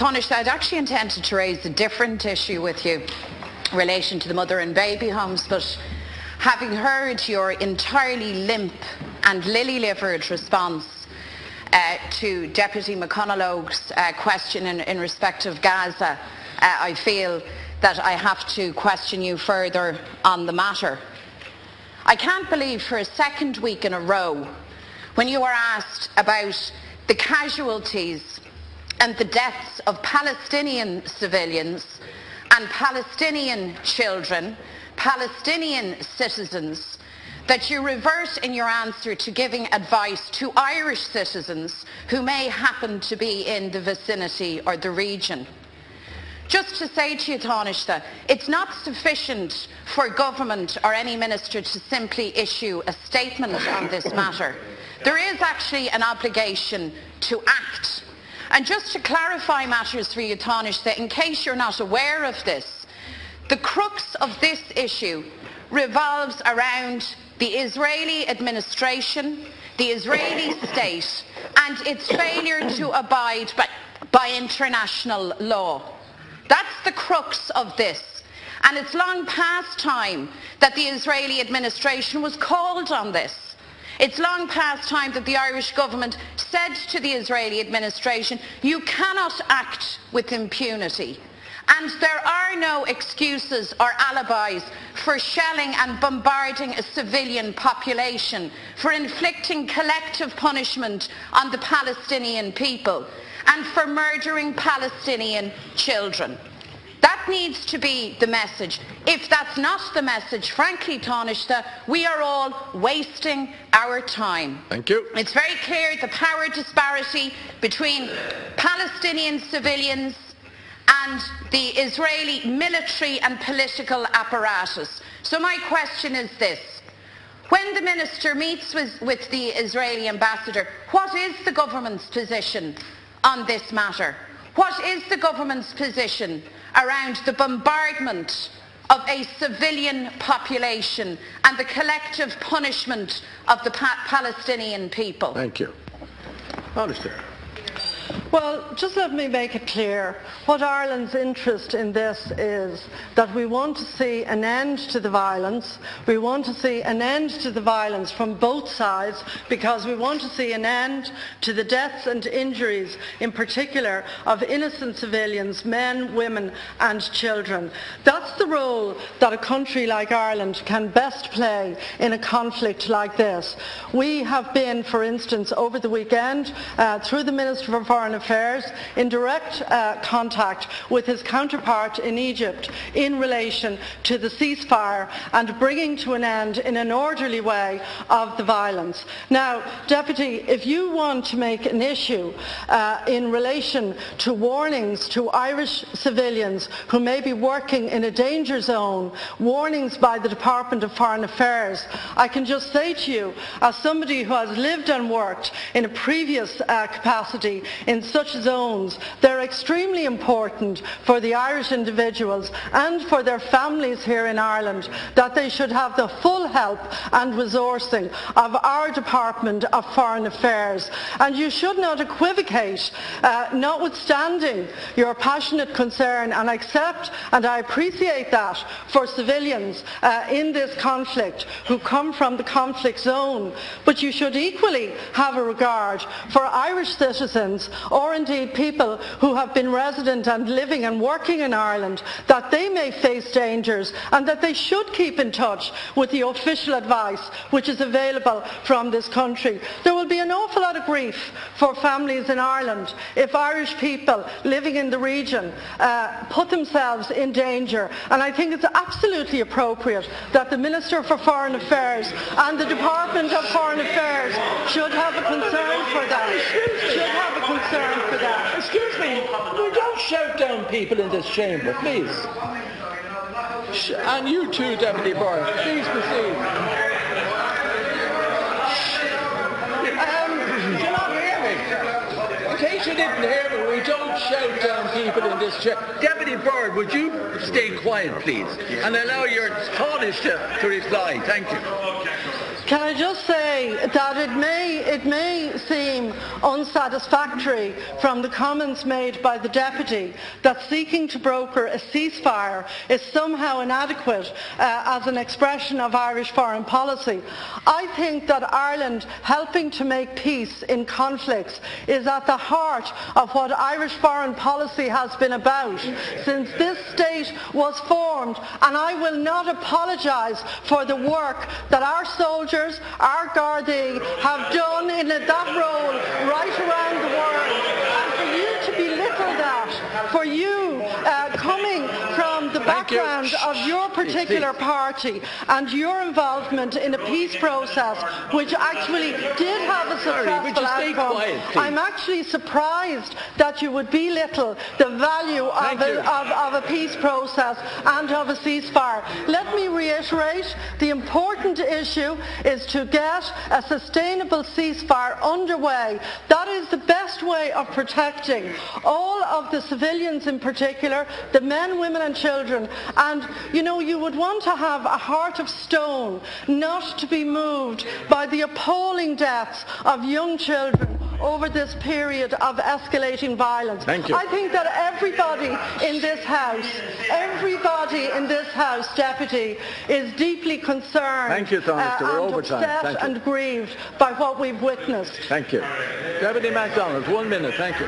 Tánaiste, I'd actually intended to raise a different issue with you in relation to the mother and baby homes, but having heard your entirely limp and lily-livered response to Deputy McConaughey's question in respect of Gaza, I feel that I have to question you further on the matter. I can't believe for a second week in a row, when you are asked about the casualties and the deaths of Palestinian civilians and Palestinian children, Palestinian citizens, that you revert in your answer to giving advice to Irish citizens who may happen to be in the vicinity or the region. Just to say to you, Tánaiste, it's not sufficient for government or any minister to simply issue a statement on this matter. There is actually an obligation to act. And just to clarify matters for you, Tánaiste, in case you're not aware of this, the crux of this issue revolves around the Israeli administration, the Israeli state, and its failure to abide by international law. That's the crux of this. And it's long past time that the Israeli administration was called on this. It's long past time that the Irish government said to the Israeli administration, you cannot act with impunity. And there are no excuses or alibis for shelling and bombarding a civilian population, for inflicting collective punishment on the Palestinian people, and for murdering Palestinian children. That needs to be the message. If that's not the message, frankly, Tánaiste, we are all wasting our time. Thank you. It's very clear the power disparity between Palestinian civilians and the Israeli military and political apparatus. So my question is this. When the minister meets with the Israeli ambassador, what is the government's position on this matter? What is the government's position around the bombardment of a civilian population and the collective punishment of the Palestinian people? Thank you. Tánaiste. Well, just let me make it clear. What Ireland's interest in this is that we want to see an end to the violence. We want to see an end to the violence from both sides because we want to see an end to the deaths and injuries, in particular, of innocent civilians, men, women and children. That's the role that a country like Ireland can best play in a conflict like this. We have been, for instance, over the weekend, through the Minister for Foreign Affairs, in direct contact with his counterpart in Egypt in relation to the ceasefire and bringing to an end in an orderly way of the violence. Now, Deputy, if you want to make an issue in relation to warnings to Irish civilians who may be working in a danger zone, warnings by the Department of Foreign Affairs, I can just say to you, as somebody who has lived and worked in a previous capacity in such zones, they're extremely important for the Irish individuals and for their families here in Ireland, that they should have the full help and resourcing of our Department of Foreign Affairs. And you should not equivocate, notwithstanding your passionate concern, and accept, and I appreciate that, for civilians in this conflict who come from the conflict zone, but you should equally have a regard for Irish citizens, or indeed people who have been resident and living and working in Ireland, that they may face dangers and that they should keep in touch with the official advice which is available from this country. There will be an awful lot of grief for families in Ireland if Irish people living in the region put themselves in danger, and I think it's absolutely appropriate that the Minister for Foreign Affairs and the Department of Foreign Affairs should have a concern for that. Excuse me, we don't shout down people in this chamber, please. And you too, Deputy Byrne, please proceed. You not hear me? In case you didn't hear me, we don't shout down people in this chamber. Deputy Byrne, would you stay quiet, please, and allow your Tánaiste to reply? Thank you. Can I just say that it may seem unsatisfactory from the comments made by the Deputy that seeking to broker a ceasefire is somehow inadequate as an expression of Irish foreign policy. I think that Ireland helping to make peace in conflicts is at the heart of what Irish foreign policy has been about since this state was formed, and I will not apologise for the work that our soldiers, our Gardaí, have done in that role right around the world. And for you to belittle that, for you coming from the background of your particular party and your involvement in a peace process which actually did have a successful outcome, I'm actually surprised that you would belittle the value of a peace process and of a ceasefire. Let me reiterate, the important issue is to get a sustainable ceasefire underway. That is the best way of protecting all of the civilians in particular, the men, women and children. And you would want to have a heart of stone, not to be moved by the appalling deaths of young children over this period of escalating violence. I think that everybody in this House, Deputy, is deeply concerned and upset and grieved by what we've witnessed. Thank you. Deputy McDonald, 1 minute. Thank you.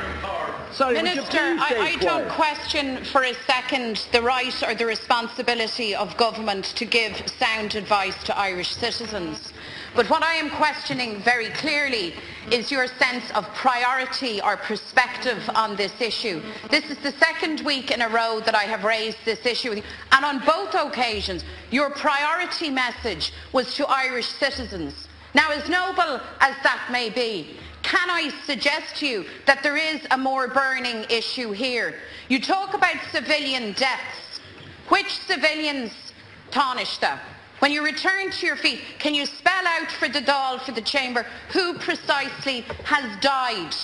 Sorry, Minister, I don't question for a second the right or the responsibility of government to give sound advice to Irish citizens. But what I am questioning very clearly is your sense of priority or perspective on this issue. This is the second week in a row that I have raised this issue with you, and on both occasions your priority message was to Irish citizens. Now, as noble as that may be, can I suggest to you that there is a more burning issue here? You talk about civilian deaths. Which civilians, Tánaiste? When you return to your feet, can you spell out for the Dáil, for the Chamber, who precisely has died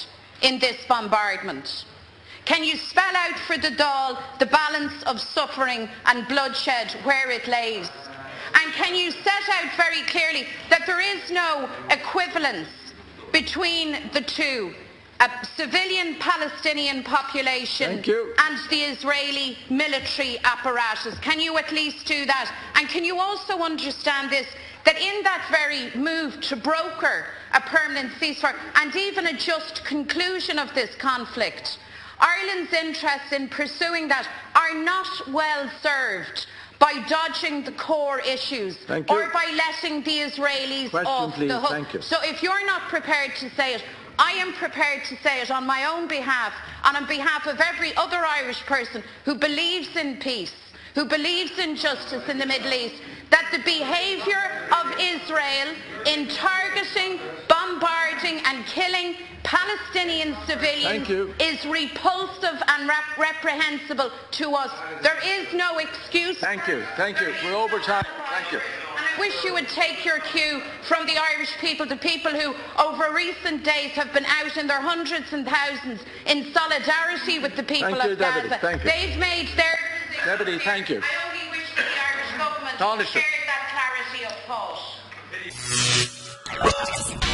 in this bombardment? Can you spell out for the Dáil the balance of suffering and bloodshed where it lays? And can you set out very clearly that there is no equivalence between the two, a civilian Palestinian population and the Israeli military apparatus? Can you at least do that? And can you also understand this, that in that very move to broker a permanent ceasefire and even a just conclusion of this conflict, Ireland's interests in pursuing that are not well served by dodging the core issues or by letting the Israelis off the hook. So if you're not prepared to say it, I am prepared to say it on my own behalf and on behalf of every other Irish person who believes in peace, who believes in justice in the Middle East, that the behaviour of Israel in targeting, bombarding and killing Palestinian civilians is repulsive and reprehensible to us. There is no excuse. Thank you. We're over time. Thank you. And I wish you would take your cue from the Irish people, the people who over recent days have been out in their hundreds and thousands in solidarity with the people of Gaza. They've made their decision. Deputy, thank you. I only wish that the Irish government shared that clarity of thought.